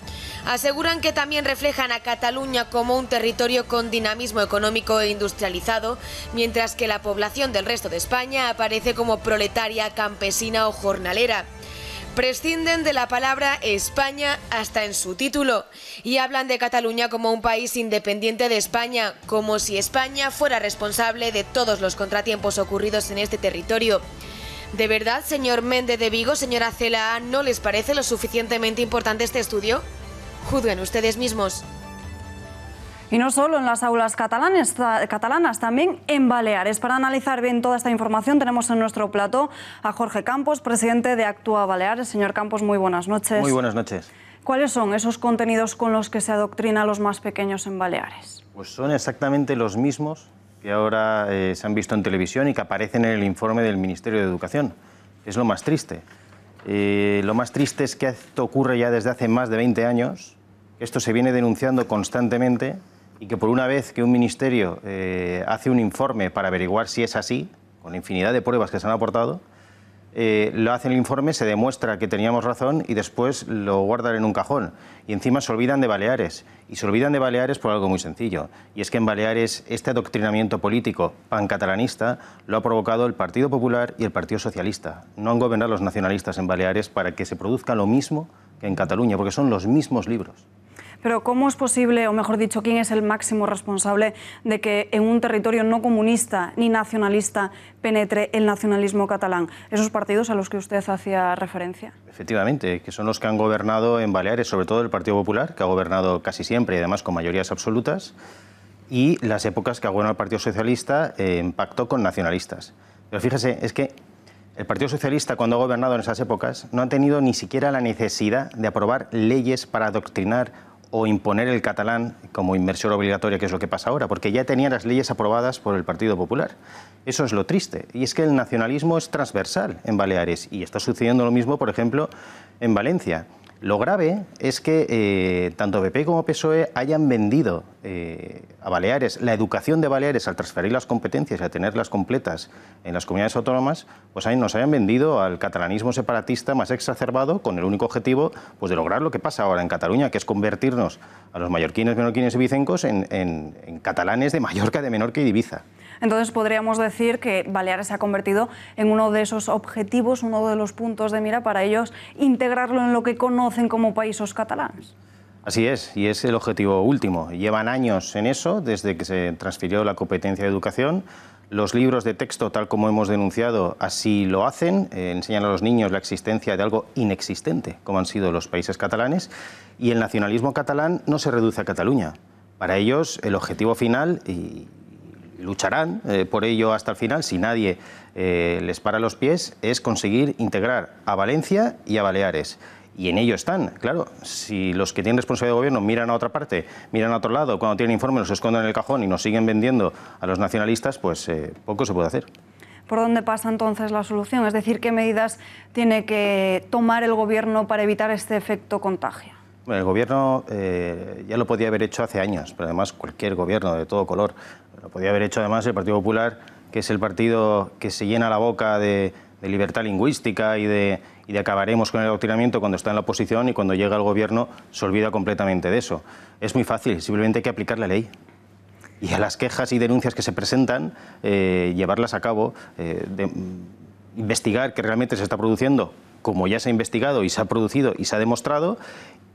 Aseguran que también reflejan a Cataluña como un territorio con dinamismo económico e industrializado, mientras que la población del resto de España aparece como proletaria, campesina o jornalera. Prescinden de la palabra España hasta en su título y hablan de Cataluña como un país independiente de España, como si España fuera responsable de todos los contratiempos ocurridos en este territorio. ¿De verdad, señor Méndez de Vigo, señora Celaá, no les parece lo suficientemente importante este estudio? Juzguen ustedes mismos. Y no solo en las aulas catalanas, también en Baleares. Para analizar bien toda esta información tenemos en nuestro plató a Jorge Campos, presidente de Actúa Baleares. Señor Campos, muy buenas noches. Muy buenas noches. ¿Cuáles son esos contenidos con los que se adoctrina a los más pequeños en Baleares? Pues son exactamente los mismos que ahora se han visto en televisión y que aparecen en el informe del Ministerio de Educación. Es lo más triste. Lo más triste es que esto ocurre ya desde hace más de 20 años, que esto se viene denunciando constantemente y que por una vez que un ministerio hace un informe para averiguar si es así, con la infinidad de pruebas que se han aportado, lo hacen el informe, se demuestra que teníamos razón y después lo guardan en un cajón. Y encima se olvidan de Baleares. Y se olvidan de Baleares por algo muy sencillo. Y es que en Baleares este adoctrinamiento político pancatalanista lo ha provocado el Partido Popular y el Partido Socialista. No han gobernado los nacionalistas en Baleares para que se produzca lo mismo que en Cataluña, porque son los mismos libros. Pero ¿cómo es posible, o mejor dicho, quién es el máximo responsable de que en un territorio no comunista ni nacionalista penetre el nacionalismo catalán? Esos partidos a los que usted hacía referencia. Efectivamente, que son los que han gobernado en Baleares, sobre todo el Partido Popular, que ha gobernado casi siempre y además con mayorías absolutas, y las épocas que ha gobernado el Partido Socialista en pacto con nacionalistas. Pero fíjese, es que el Partido Socialista, cuando ha gobernado en esas épocas, no ha tenido ni siquiera la necesidad de aprobar leyes para adoctrinar o imponer el catalán como inmersión obligatoria, que es lo que pasa ahora, porque ya tenía las leyes aprobadas por el Partido Popular. Eso es lo triste. Y es que el nacionalismo es transversal en Baleares y está sucediendo lo mismo, por ejemplo, en Valencia. Lo grave es que tanto PP como PSOE hayan vendido a Baleares, la educación de Baleares, al transferir las competencias y a tenerlas completas en las comunidades autónomas, pues nos hayan vendido al catalanismo separatista más exacerbado, con el único objetivo pues, de lograr lo que pasa ahora en Cataluña, que es convertirnos a los mallorquines, menorquines y ibicencos en catalanes de Mallorca, de Menorca y de Ibiza. Entonces podríamos decir que Baleares se ha convertido en uno de esos objetivos, uno de los puntos de mira para ellos integrarlo en lo que conocen como países catalanes. Así es, y es el objetivo último. Llevan años en eso, desde que se transfirió la competencia de educación. Los libros de texto, tal como hemos denunciado, así lo hacen, enseñan a los niños la existencia de algo inexistente, como han sido los países catalanes, y el nacionalismo catalán no se reduce a Cataluña. Para ellos, el objetivo final, y lucharán por ello hasta el final, si nadie les para los pies, es conseguir integrar a Valencia y a Baleares. Y en ello están, claro, si los que tienen responsabilidad de gobierno miran a otra parte, miran a otro lado, cuando tienen informe los esconden en el cajón y nos siguen vendiendo a los nacionalistas, pues poco se puede hacer. ¿Por dónde pasa entonces la solución? Es decir, ¿qué medidas tiene que tomar el gobierno para evitar este efecto contagio? Bueno, el gobierno ya lo podía haber hecho hace años, pero además cualquier gobierno de todo color. Lo podía haber hecho además el Partido Popular, que es el partido que se llena la boca de libertad lingüística y de acabaremos con el adoctrinamiento cuando está en la oposición, y cuando llega al gobierno se olvida completamente de eso. Es muy fácil, simplemente hay que aplicar la ley. Y a las quejas y denuncias que se presentan, llevarlas a cabo, investigar qué realmente se está produciendo, como ya se ha investigado y se ha producido y se ha demostrado,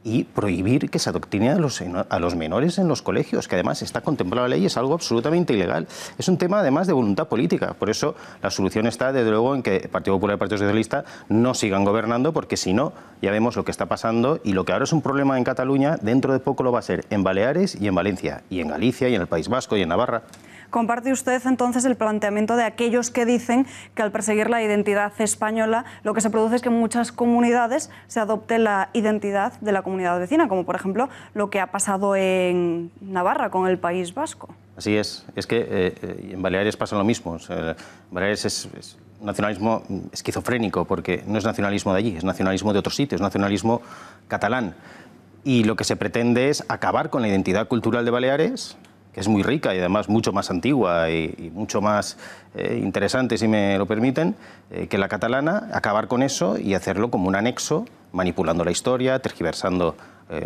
y prohibir que se adoctrine a los menores en los colegios, que además está contemplado en la ley, es algo absolutamente ilegal. Es un tema además de voluntad política. Por eso la solución está, desde luego, en que el Partido Popular y el Partido Socialista no sigan gobernando, porque si no, ya vemos lo que está pasando, y lo que ahora es un problema en Cataluña, dentro de poco lo va a ser en Baleares y en Valencia, y en Galicia y en el País Vasco y en Navarra. ¿Comparte usted entonces el planteamiento de aquellos que dicen que al perseguir la identidad española lo que se produce es que en muchas comunidades se adopte la identidad de la comunidad vecina, como por ejemplo lo que ha pasado en Navarra con el País Vasco? Así es que en Baleares pasa lo mismo. Baleares es un nacionalismo esquizofrénico, porque no es nacionalismo de allí, es nacionalismo de otros sitios, es nacionalismo catalán. Y lo que se pretende es acabar con la identidad cultural de Baleares, que es muy rica y además mucho más antigua y mucho más interesante, si me lo permiten, que la catalana, acabar con eso y hacerlo como un anexo, manipulando la historia, tergiversando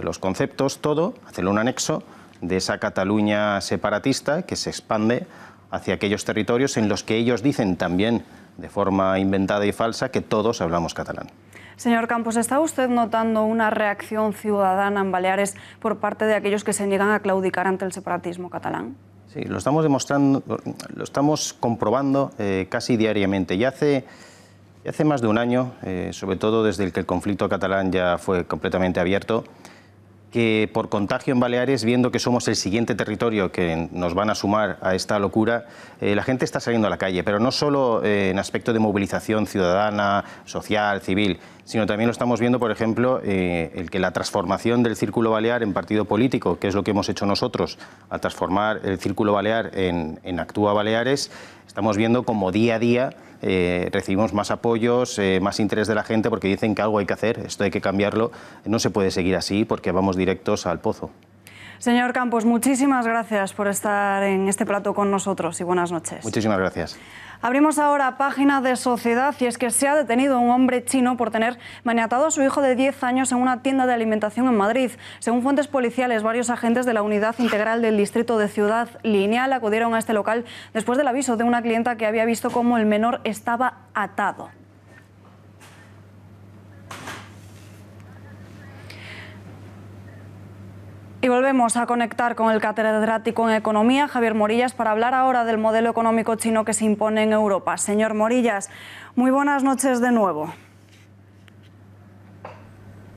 los conceptos, todo, hacerlo un anexo de esa Cataluña separatista que se expande hacia aquellos territorios en los que ellos dicen también, de forma inventada y falsa, que todos hablamos catalán. Señor Campos, ¿está usted notando una reacción ciudadana en Baleares por parte de aquellos que se niegan a claudicar ante el separatismo catalán? Sí, lo estamos demostrando, lo estamos comprobando casi diariamente. Ya hace más de un año, sobre todo desde que el conflicto catalán ya fue completamente abierto, que por contagio en Baleares, viendo que somos el siguiente territorio que nos van a sumar a esta locura, la gente está saliendo a la calle, pero no solo en aspecto de movilización ciudadana, social, civil, sino también lo estamos viendo, por ejemplo, el que la transformación del Círculo Balear en partido político, que es lo que hemos hecho nosotros, al transformar el Círculo Balear en Actúa Baleares, estamos viendo como día a día recibimos más apoyos, más interés de la gente, porque dicen que algo hay que hacer, esto hay que cambiarlo, no se puede seguir así porque vamos directos al pozo. Señor Campos, muchísimas gracias por estar en este plato con nosotros y buenas noches. Muchísimas gracias. Abrimos ahora página de Sociedad y es que se ha detenido a un hombre chino por tener maniatado a su hijo de 10 años en una tienda de alimentación en Madrid. Según fuentes policiales, varios agentes de la Unidad Integral del Distrito de Ciudad Lineal acudieron a este local después del aviso de una clienta que había visto cómo el menor estaba atado. Y volvemos a conectar con el catedrático en Economía, Javier Morillas, para hablar ahora del modelo económico chino que se impone en Europa. Señor Morillas, muy buenas noches de nuevo.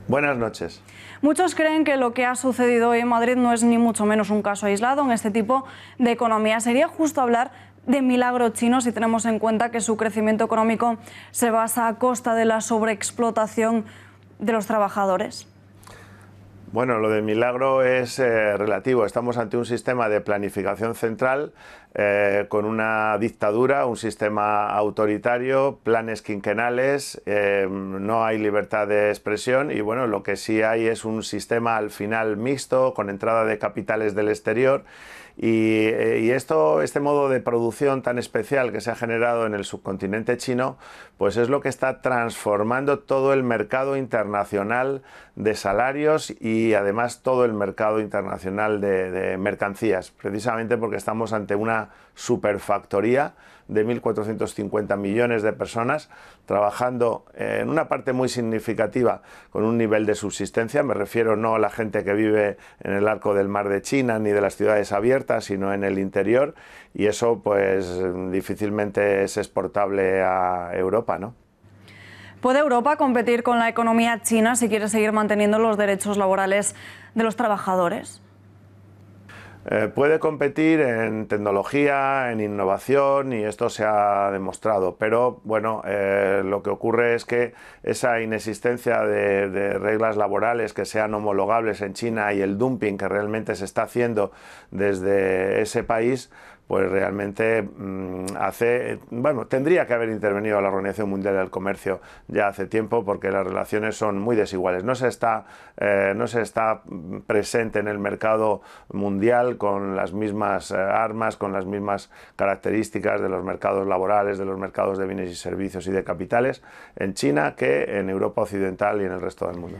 Buenas noches. Muchos creen que lo que ha sucedido hoy en Madrid no es ni mucho menos un caso aislado en este tipo de economía. ¿Sería justo hablar de milagro chino si tenemos en cuenta que su crecimiento económico se basa a costa de la sobreexplotación de los trabajadores? Bueno, lo de milagro es relativo. Estamos ante un sistema de planificación central con una dictadura, un sistema autoritario, planes quinquenales, no hay libertad de expresión y bueno, lo que sí hay es un sistema al final mixto, con entrada de capitales del exterior. Y este modo de producción tan especial que se ha generado en el subcontinente chino, pues es lo que está transformando todo el mercado internacional de salarios y además todo el mercado internacional de mercancías, precisamente porque estamos ante una superfactoría de 1.450 millones de personas trabajando en una parte muy significativa con un nivel de subsistencia. Me refiero no a la gente que vive en el arco del mar de China ni de las ciudades abiertas, sino en el interior, y eso pues difícilmente es exportable a Europa, ¿no? ¿Puede Europa competir con la economía china si quiere seguir manteniendo los derechos laborales de los trabajadores? Puede competir en tecnología, en innovación, y esto se ha demostrado, pero bueno, lo que ocurre es que esa inexistencia de reglas laborales que sean homologables en China y el dumping que realmente se está haciendo desde ese país, pues realmente tendría que haber intervenido la Organización Mundial del Comercio ya hace tiempo, porque las relaciones son muy desiguales. No se está presente en el mercado mundial con las mismas armas, con las mismas características de los mercados laborales, de los mercados de bienes y servicios y de capitales en China que en Europa Occidental y en el resto del mundo.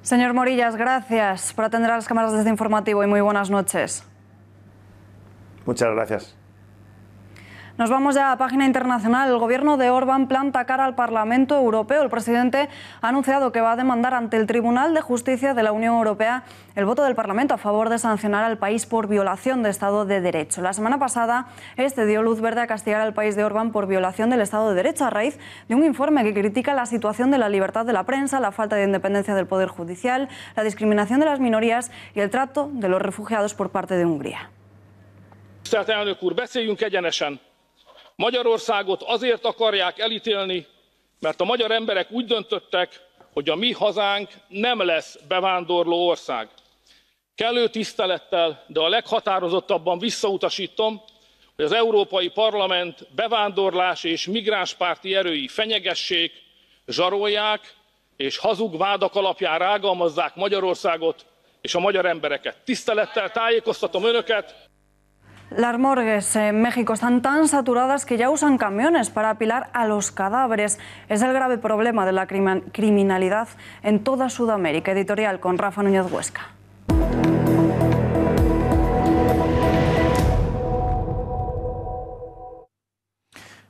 Señor Morillas, gracias por atender a las cámaras de este informativo y muy buenas noches. Muchas gracias. Nos vamos ya a página internacional. El gobierno de Orbán planta cara al Parlamento Europeo. El presidente ha anunciado que va a demandar ante el Tribunal de Justicia de la Unión Europea el voto del Parlamento a favor de sancionar al país por violación de Estado de Derecho. La semana pasada, este dio luz verde a castigar al país de Orbán por violación del Estado de Derecho a raíz de un informe que critica la situación de la libertad de la prensa, la falta de independencia del Poder Judicial, la discriminación de las minorías y el trato de los refugiados por parte de Hungría. Tisztelt elnök úr, beszéljünk egyenesen. Magyarországot azért akarják elítélni, mert a magyar emberek úgy döntöttek, hogy a mi hazánk nem lesz bevándorló ország. Kellő tisztelettel, de a leghatározottabban visszautasítom, hogy az Európai Parlament bevándorlás és migránspárti erői fenyegessék, zsarolják és hazug vádak alapján rágalmazzák Magyarországot és a magyar embereket. Tisztelettel tájékoztatom önöket. Las morgues en México están tan saturadas que ya usan camiones para apilar a los cadáveres. Es el grave problema de la criminalidad en toda Sudamérica. Editorial con Rafa Núñez Huesca.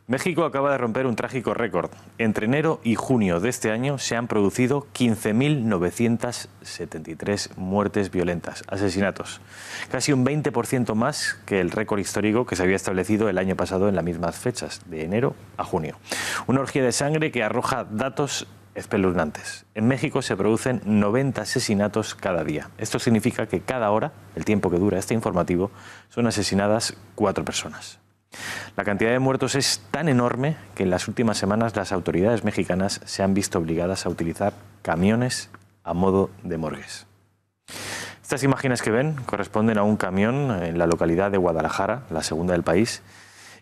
México acaba de romper un trágico récord. Entre enero y junio de este año se han producido 15.973 muertes violentas, asesinatos. Casi un 20% más que el récord histórico que se había establecido el año pasado en las mismas fechas, de enero a junio. Una orgía de sangre que arroja datos espeluznantes. En México se producen 90 asesinatos cada día. Esto significa que cada hora, el tiempo que dura este informativo, son asesinadas 4 personas. La cantidad de muertos es tan enorme que en las últimas semanas las autoridades mexicanas se han visto obligadas a utilizar camiones a modo de morgues. Estas imágenes que ven corresponden a un camión en la localidad de Guadalajara, la segunda del país,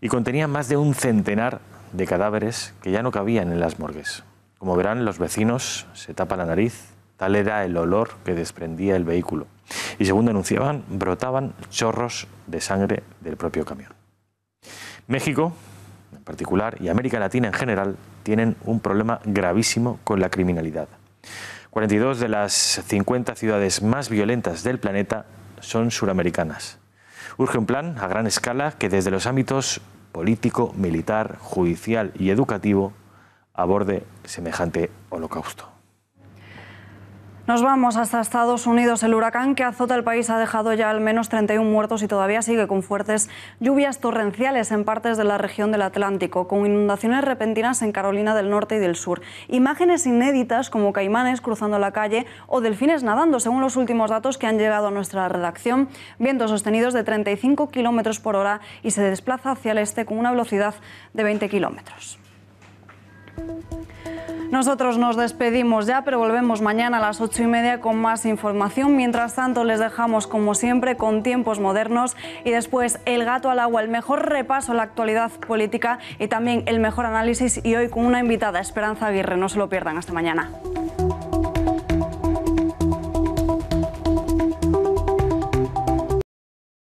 y contenía más de un centenar de cadáveres que ya no cabían en las morgues. Como verán, los vecinos se tapan la nariz Tal era el olor que desprendía el vehículo. Y según denunciaban, brotaban chorros de sangre del propio camión. México, en particular, y América Latina en general, tienen un problema gravísimo con la criminalidad. 42 de las 50 ciudades más violentas del planeta son suramericanas. Urge un plan a gran escala que desde los ámbitos político, militar, judicial y educativo aborde semejante holocausto. Nos vamos hasta Estados Unidos. El huracán que azota el país ha dejado ya al menos 31 muertos y todavía sigue con fuertes lluvias torrenciales en partes de la región del Atlántico, con inundaciones repentinas en Carolina del Norte y del Sur. Imágenes inéditas como caimanes cruzando la calle o delfines nadando, según los últimos datos que han llegado a nuestra redacción. Vientos sostenidos de 35 kilómetros por hora y se desplaza hacia el este con una velocidad de 20 kilómetros. Nosotros nos despedimos ya, pero volvemos mañana a las 8:30 con más información. Mientras tanto, les dejamos, como siempre, con Tiempos Modernos y después El Gato al Agua, el mejor repaso a la actualidad política y también el mejor análisis, y hoy con una invitada, Esperanza Aguirre. No se lo pierdan. Hasta mañana.